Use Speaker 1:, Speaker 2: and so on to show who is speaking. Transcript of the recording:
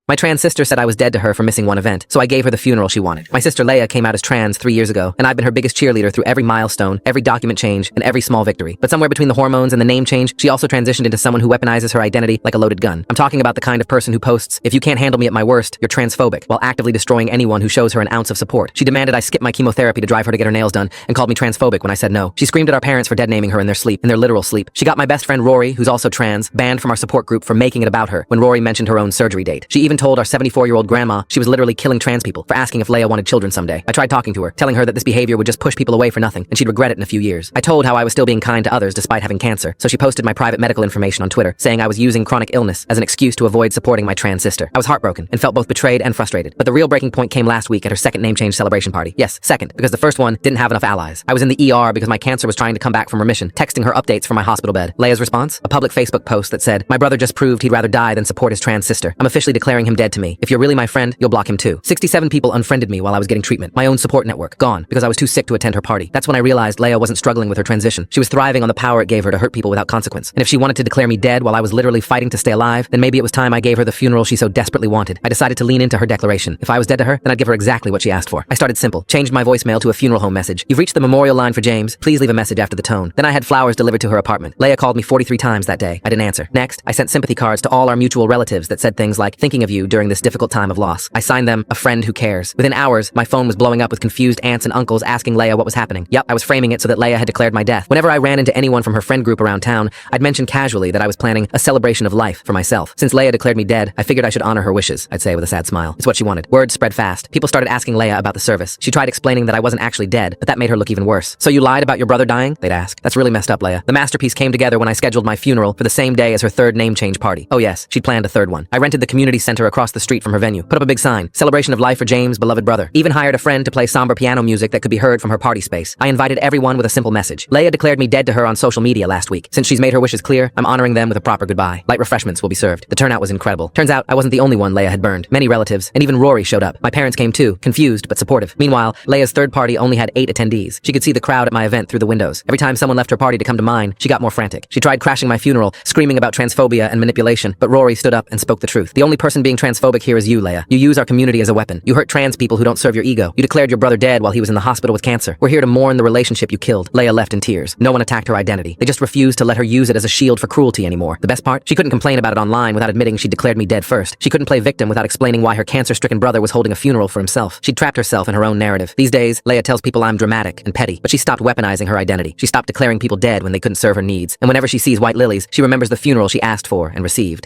Speaker 1: My trans sister said I was dead to her for missing one event, so I gave her the funeral she wanted. My sister Leia came out as trans 3 years ago, and I've been her biggest cheerleader through every milestone, every document change, and every small victory. But somewhere between the hormones and the name change, she also transitioned into someone who weaponizes her identity like a loaded gun. I'm talking about the kind of person who posts, "If you can't handle me at my worst, you're transphobic," while actively destroying anyone who shows her an ounce of support. She demanded I skip my chemotherapy to drive her to get her nails done, and called me transphobic when I said no. She screamed at our parents for dead naming her in their sleep, in their literal sleep. She got my best friend Rory, who's also trans, banned from our support group for making it about her when Rory mentioned her own surgery date. She even told our 74-year-old grandma she was literally killing trans people for asking if Leia wanted children someday. I tried talking to her, telling her that this behavior would just push people away for nothing, and she'd regret it in a few years. I told how I was still being kind to others despite having cancer, so she posted my private medical information on Twitter, saying I was using chronic illness as an excuse to avoid supporting my trans sister. I was heartbroken and felt both betrayed and frustrated. But the real breaking point came last week at her second name change celebration party. Yes, second, because the first one didn't have enough allies. I was in the ER because my cancer was trying to come back from remission, texting her updates from my hospital bed. Leia's response? A public Facebook post that said, "My brother just proved he'd rather die than support his trans sister. I'm officially declaring him dead to me. If you're really my friend, you'll block him too." 67 people unfriended me while I was getting treatment. My own support network, gone, because I was too sick to attend her party. That's when I realized Leia wasn't struggling with her transition. She was thriving on the power it gave her to hurt people without consequence. And if she wanted to declare me dead while I was literally fighting to stay alive, then maybe it was time I gave her the funeral she so desperately wanted. I decided to lean into her declaration. If I was dead to her, then I'd give her exactly what she asked for. I started simple. Changed my voicemail to a funeral home message. "You've reached the memorial line for James. Please leave a message after the tone." Then I had flowers delivered to her apartment. Leia called me 43 times that day. I didn't answer. Next, I sent sympathy cards to all our mutual relatives that said things like, "Thinking of you during this difficult time of loss." I signed them, "A friend who cares." Within hours, my phone was blowing up with confused aunts and uncles asking Leia what was happening. Yup, I was framing it so that Leia had declared my death. Whenever I ran into anyone from her friend group around town, I'd mention casually that I was planning a celebration of life for myself. Since Leia declared me dead, I figured I should honor her wishes, I'd say with a sad smile. It's what she wanted. Word spread fast. People started asking Leia about the service. She tried explaining that I wasn't actually dead, but that made her look even worse. "So you lied about your brother dying?" they'd ask. "That's really messed up, Leia." The masterpiece came together when I scheduled my funeral for the same day as her third name change party. Oh yes, she'd planned a third one. I rented the community center across the street from her venue, put up a big sign, "Celebration of life for James, beloved brother." Even hired a friend to play somber piano music that could be heard from her party space. I invited everyone with a simple message. Leia declared me dead to her on social media last week. Since she's made her wishes clear, I'm honoring them with a proper goodbye. Light refreshments will be served. The turnout was incredible. Turns out I wasn't the only one Leia had burned. Many relatives, and even Rory showed up. My parents came too, confused but supportive. Meanwhile, Leia's third party only had 8 attendees. She could see the crowd at my event through the windows. Every time someone left her party to come to mine, she got more frantic. She tried crashing my funeral, screaming about transphobia and manipulation, but Rory stood up and spoke the truth. "The only person being transphobic here is you, Leia. You use our community as a weapon. You hurt trans people who don't serve your ego. You declared your brother dead while he was in the hospital with cancer. We're here to mourn the relationship you killed." Leia left in tears. No one attacked her identity. They just refused to let her use it as a shield for cruelty anymore. The best part? She couldn't complain about it online without admitting she declared me dead first. She couldn't play victim without explaining why her cancer-stricken brother was holding a funeral for himself. She'd trapped herself in her own narrative. These days, Leia tells people I'm dramatic and petty, but she stopped weaponizing her identity. She stopped declaring people dead when they couldn't serve her needs. And whenever she sees white lilies, she remembers the funeral she asked for and received.